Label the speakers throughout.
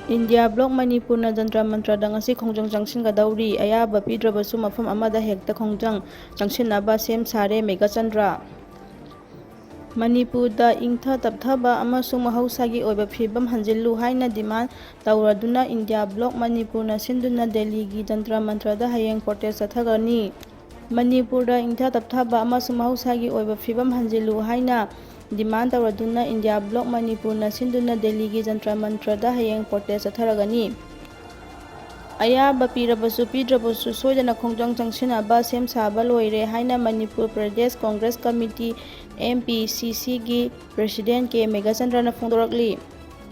Speaker 1: India Bloc Manipurna Jantra Mantrada ngasi khongjang jangsingadawri ayaba pidrabasu mafam amada hekta khongjang jangsinnaba sem sare Megachandra Manipurda ingtha tapthaba amasung mahausagi oiba phibam hanjillu haina demand tauraduna India Bloc Manipurna sinduna Delhi gi Jantra Mantrada hayeng protest chathagani Manipurda ingtha tapthaba amasung mahausagi oiba phibam hanjillu haina demand tauraduna India Bloc Manipurna sinduna Delhi gi Jantra Mantrada hayeng protest atharagani ayaba pidrabasu soidana khongjang jangsinaba sem saba loire haina Manipur Pradesh Congress Committee MPCC gi President K Megachandra phongdorakli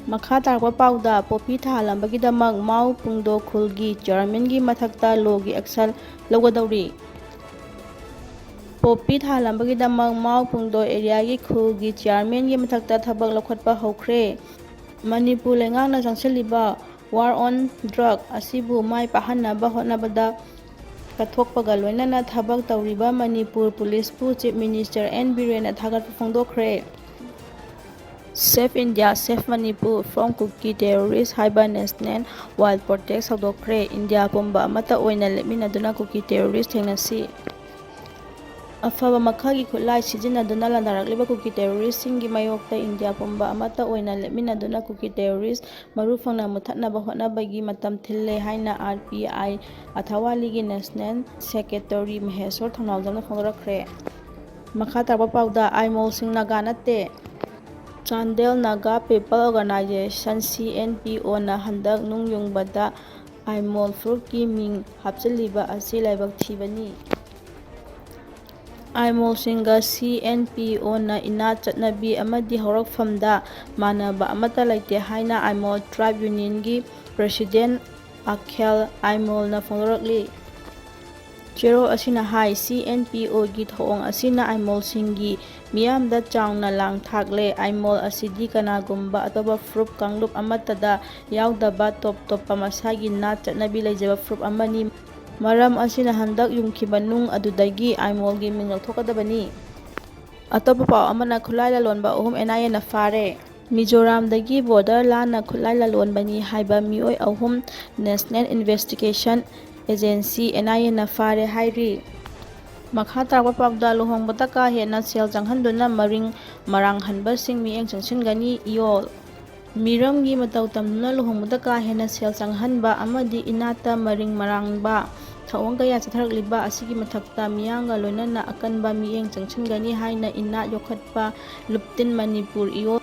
Speaker 1: makha tarpa pauda POPI Thahalmba gidamak mau pungdo khulgi Cheirman gi mathakta logi action logadawri POPI Thahalmba gidamak mau pungdo area gi khulgi Cheirman gi mathakta thabak lokhatpa hokre Manipur lengangna jangsilliba war on drug asibu mai pahanaba hotnabada kathokpaga loinana thabak tawriba Manipur Police pu Chief Minister N Biren thagatpa phongdokkhre Save India Save Manipur from Cookie Terrorists haiba national wild protest haudokkre India pumba amata oina lepminaduna cookie terrorist thengnasi afaba makhagi Khulai sijinaduna landarakliba cookie terrorist singi mayokta India pumba amata oina lepminaduna cookie terrorist marufangna muthatnaba hotnabagi matam thille haina RPI athawaligi national secretary Maheshwar Thonawjamna phongdorakre makha tarpa pauda AIMOL sing Naga Natte Chandel Naga People Organization CNPO na handak nungyungbada AIMOL Fruitki ming hapchaliba asi laibak thibani AIMOL singa CNPO na ina chatnabi amadi haurakfamda manaba amata laite haina AIMOL Tribe Union gi President Akhel AIMOL na phongdorakli Chero asina hai CNPO gi thoong asina AIMOL singi miyamda changna lang thakle AIMOL asidi kanagumba atoba frup kanglup amatada yaudaba top masagi na chatnabi laijaba frup amani maram asina handak yumkhiba nung adudagi AIMOL gi ming lathokadabani atopa pau amana Khulai Lalonba NIA na fare Mizoramdagi border lana Khulai Lalonbani haiba Meoi National Investigation Agency NIA na fare hairi makha tarpa pabda luhongbata ka hena sel janghanduna maring marang hanbasing mieng changsingani iol miramgi matau tamduna luhongbata ka hena sel janghanba amadi inata maring marangba thawang kaya chatharakliba asigi mathakta miyanga loinana akanba mieng changsingani haina ina yokhatpa luptin Manipur iol